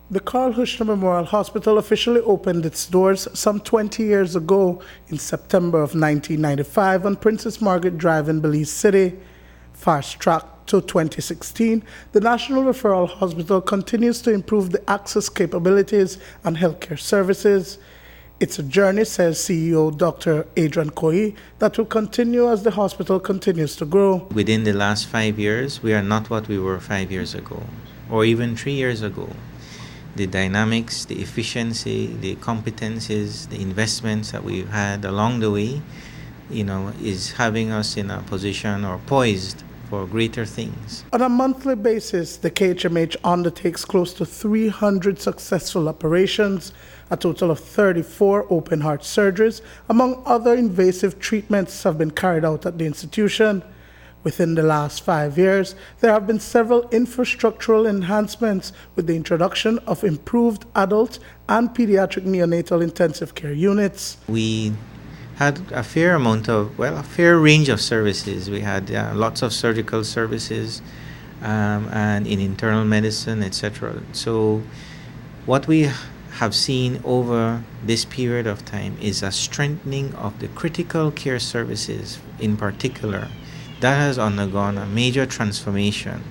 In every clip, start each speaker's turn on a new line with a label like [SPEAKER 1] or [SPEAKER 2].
[SPEAKER 1] The Carl Hushner Memorial Hospital officially opened its doors some 20 years ago in September of 1995 on Princess Margaret Drive in Belize City. Fast-tracked to 2016, the National Referral Hospital continues to improve the access capabilities and healthcare services. It's a journey, says CEO Dr. Adrian Koi, that will continue as the hospital continues to grow.
[SPEAKER 2] Within the last 5 years, we are not what we were 5 years ago, or even 3 years ago. The dynamics, the efficiency, the competencies, the investments that we've had along the way, is having us in a position or poised for greater things.
[SPEAKER 1] On a monthly basis, the KHMH undertakes close to 300 successful operations, a total of 34 open heart surgeries, among other invasive treatments have been carried out at the institution. Within the last 5 years, there have been several infrastructural enhancements with the introduction of improved adult and pediatric neonatal intensive care units.
[SPEAKER 2] We had a fair range of services. We had lots of surgical services and in internal medicine, etc. So what we have seen over this period of time is a strengthening of the critical care services in particular. That has undergone a major transformation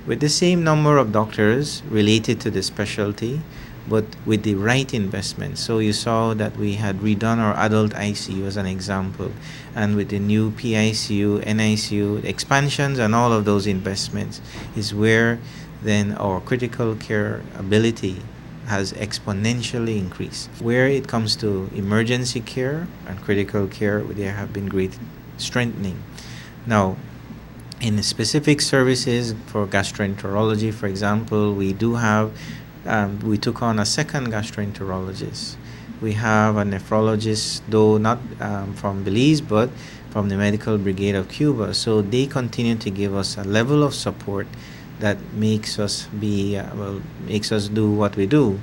[SPEAKER 2] with the same number of doctors related to the specialty, but with the right investment. So you saw that we had redone our adult ICU as an example, and with the new PICU, NICU, expansions and all of those investments is where then our critical care ability has exponentially increased. Where it comes to emergency care and critical care, there have been great strengthening. Now, in the specific services for gastroenterology, for example, we took on a second gastroenterologist. We have a nephrologist, though not from Belize, but from the Medical Brigade of Cuba. So they continue to give us a level of support that makes us do what we do,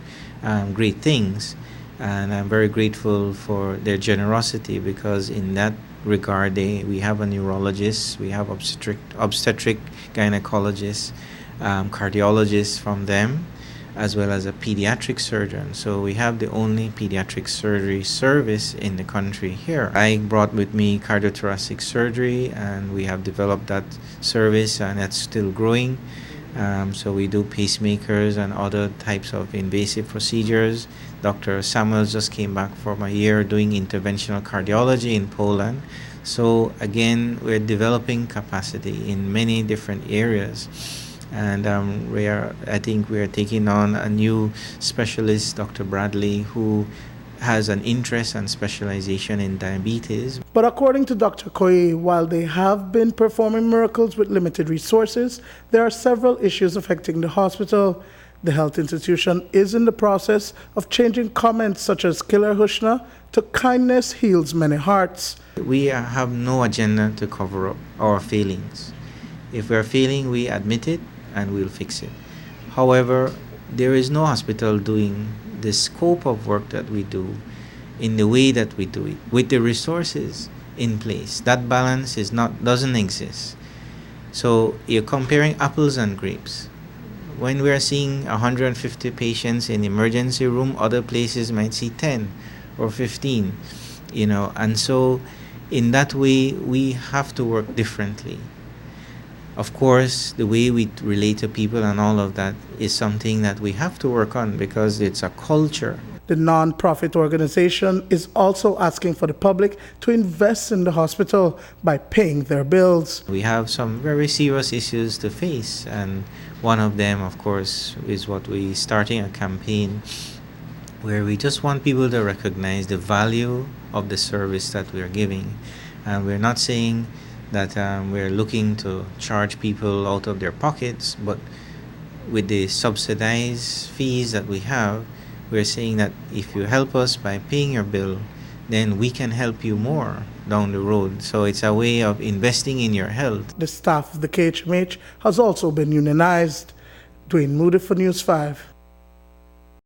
[SPEAKER 2] great things. And I'm very grateful for their generosity, because in that regard, we have a neurologist, we have obstetric gynecologist, cardiologist from them, as well as a pediatric surgeon. So we have the only pediatric surgery service in the country here. I brought with me cardiothoracic surgery, and we have developed that service, and that's still growing. So we do pacemakers and other types of invasive procedures. Dr. Samuels just came back from a year doing interventional cardiology in Poland. So again, we're developing capacity in many different areas. And I think we are taking on a new specialist, Dr. Bradley, who has an interest and specialization in diabetes.
[SPEAKER 1] But according to Dr. Koi, while they have been performing miracles with limited resources, there are several issues affecting the hospital. The health institution is in the process of changing comments such as Killer Hushner to kindness heals many hearts.
[SPEAKER 2] We have no agenda to cover up our failings. If we're failing, we admit it and we'll fix it. However, there is no hospital doing the scope of work that we do in the way that we do it, with the resources in place. That balance doesn't exist. So you're comparing apples and grapes. When we are seeing 150 patients in the emergency room, other places might see 10 or 15, and so in that way we have to work differently. Of course, the way we relate to people and all of that is something that we have to work on, because it's a culture.
[SPEAKER 1] The non-profit organization is also asking for the public to invest in the hospital by paying their bills.
[SPEAKER 2] We have some very serious issues to face, and one of them, of course, is what we're starting a campaign where we just want people to recognize the value of the service that we're giving. And we're not saying that we're looking to charge people out of their pockets, but with the subsidized fees that we have, we're saying that if you help us by paying your bill, then we can help you more down the road. So it's a way of investing in your health.
[SPEAKER 1] The staff of the KHMH has also been unionized. Dwayne Moody for News 5.